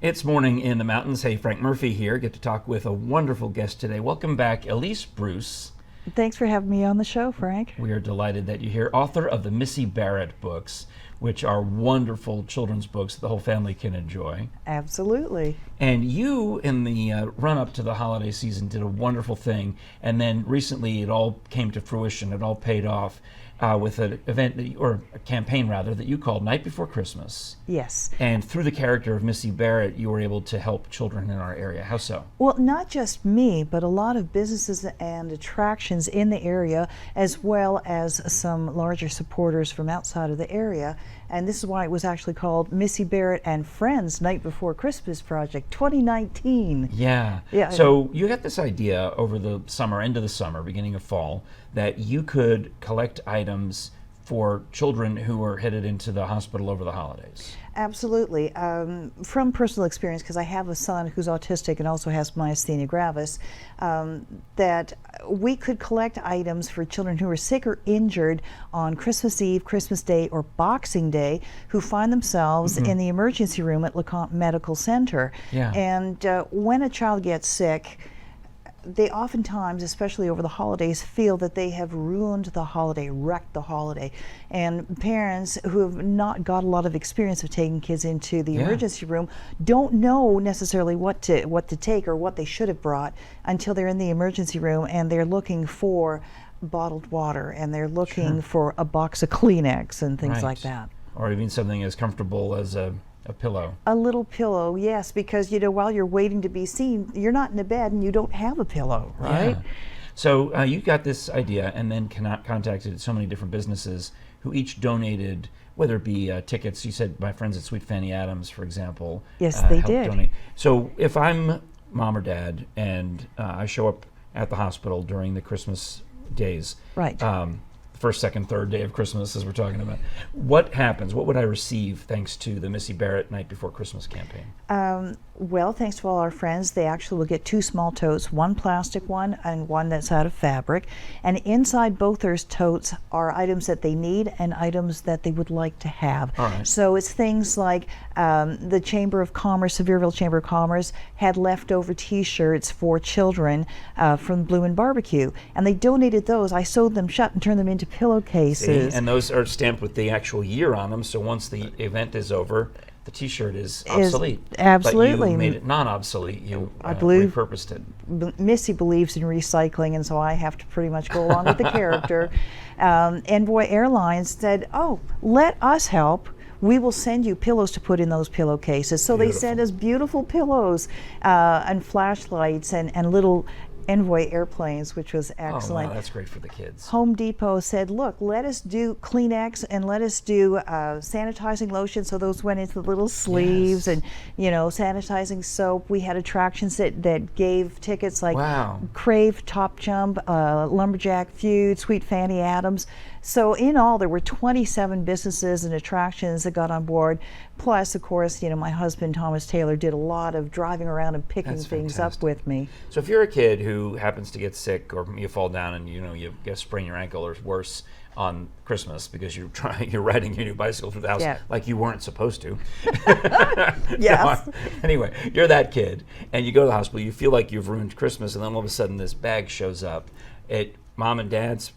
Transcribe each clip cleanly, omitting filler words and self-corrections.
It's morning in the mountains. Hey, Frank Murphy here. Get to talk with a wonderful guest today. Welcome back, Elyse Bruce. Thanks for having me on the show, Frank. We are delighted that you're here. Author of the Missy Barrett books, which are wonderful children's books that the whole family can enjoy. Absolutely. And you, in the run-up to the holiday season, did a wonderful thing. And then recently it all came to fruition. It all paid off with an event, or a campaign rather, that you called Night Before Christmas. Yes. And through the character of Missy Barrett, you were able to help children in our area. How so? Well, not just me, but a lot of businesses and attractions in the area, as well as some larger supporters from outside of the area. And this is why it was actually called Missy Barrett and Friends Night Before Christmas Project 2019. Yeah. So you got this idea over the summer, end of the summer, beginning of fall, that you could collect items for children who are headed into the hospital over the holidays. Absolutely. From personal experience, because I have a son who's autistic and also has myasthenia gravis, that we could collect items for children who are sick or injured on Christmas Eve, Christmas Day, or Boxing Day, who find themselves in the emergency room at LeCompte Medical Center. Yeah. And when a child gets sick, they oftentimes, especially over the holidays, feel that they have ruined the holiday, wrecked the holiday. And parents who have not got a lot of experience of taking kids into the emergency room don't know necessarily what to take or what they should have brought until they're in the emergency room and they're looking for bottled water and they're looking for a box of Kleenex and things like that. Or even something as comfortable as a pillow. A little pillow, yes, because while you're waiting to be seen, you're not in a bed and you don't have a pillow, right? Yeah. So you got this idea and then contacted so many different businesses who each donated, whether it be tickets. You said my friends at Sweet Fanny Adams, for example. Yes, they helped did. Donate. So if I'm mom or dad and I show up at the hospital during the Christmas days, Right. First, second, third day of Christmas, as we're talking about. What happens? What would I receive thanks to the Missy Barrett Night Before Christmas campaign? Well, thanks to all our friends, they actually will get 2 small totes, one plastic one and one that's out of fabric. And inside both those totes are items that they need and items that they would like to have. All right. So it's things like the Chamber of Commerce, Sevierville Chamber of Commerce, had leftover T-shirts for children from Blue and Barbecue. And they donated those. I sewed them shut and turned them into pillowcases. See? And those are stamped with the actual year on them, so once the event is over, the T-shirt is obsolete. Absolutely. But you made it non-obsolete. You I believe repurposed it. Missy believes in recycling, and so I have to pretty much go along with the character. Envoy Airlines said, "Oh, let us help. We will send you pillows to put in those pillowcases." So they sent us beautiful pillows and flashlights and little Envoy airplanes, which was excellent. Oh, wow, that's great for the kids. Home Depot said, "Look, let us do Kleenex and let us do sanitizing lotion." So those went into the little sleeves, and sanitizing soap. We had attractions that gave tickets like Crave, Top Jump, Lumberjack Feud, Sweet Fanny Adams. So in all, there were 27 businesses and attractions that got on board. Plus, of course, my husband Thomas Taylor did a lot of driving around and picking things up with me. So if you're a kid who happens to get sick, or you fall down and you sprain your ankle or worse on Christmas because you're riding your new bicycle through the house like you weren't supposed to. Yes. No, anyway, you're that kid and you go to the hospital. You feel like you've ruined Christmas, and then all of a sudden this bag shows up. Mom and Dad's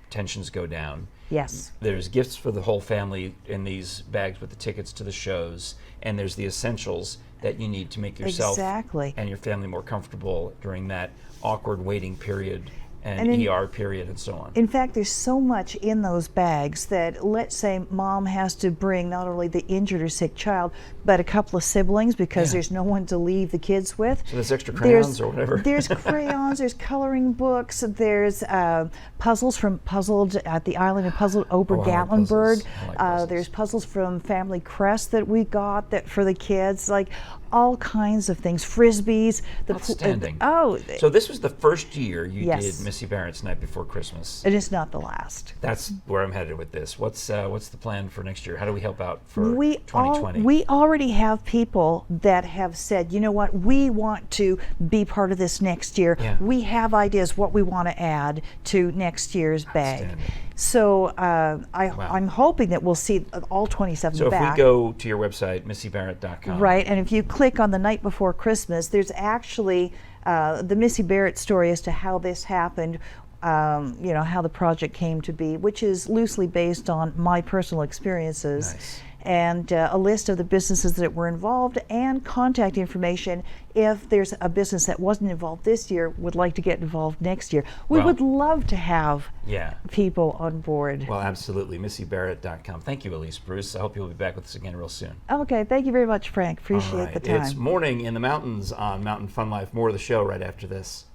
tensions go down. Yes. There's gifts for the whole family in these bags with the tickets to the shows, and there's the essentials that you need to make yourself and your family more comfortable during that awkward waiting period and ER period and so on. In fact, there's so much in those bags that, let's say mom has to bring not only the injured or sick child, but a couple of siblings because there's no one to leave the kids with. So there's extra crayons or whatever. There's crayons, there's coloring books, there's puzzles from Puzzled at the Island of Puzzled Ober-Gatlinburg. There's puzzles from Family Crest that we got for the kids, like all kinds of things, frisbees. Outstanding. So this was the first year you did Missy Barrett's Night Before Christmas. It is not the last. That's where I'm headed with this. What's the plan for next year? How do we help out for 2020? We already have people that have said, you know what, we want to be part of this next year. We have ideas what we want to add to next year's bag. So I'm hoping that we'll see all 27 so back. if we go to your website, missybarrett.com. Right, and if you click on the night before Christmas, there's actually the Missy Barrett story as to how this happened, how the project came to be, which is loosely based on my personal experiences. Nice. And a list of the businesses that were involved and contact information if there's a business that wasn't involved this year would like to get involved next year. We would love to have people on board. Well, absolutely. MissyBarrett.com. Thank you, Elyse Bruce. I hope you'll be back with us again real soon. Okay, thank you very much, Frank. Appreciate the time. It's Morning in the Mountains on Mountain Fun Life. More of the show right after this.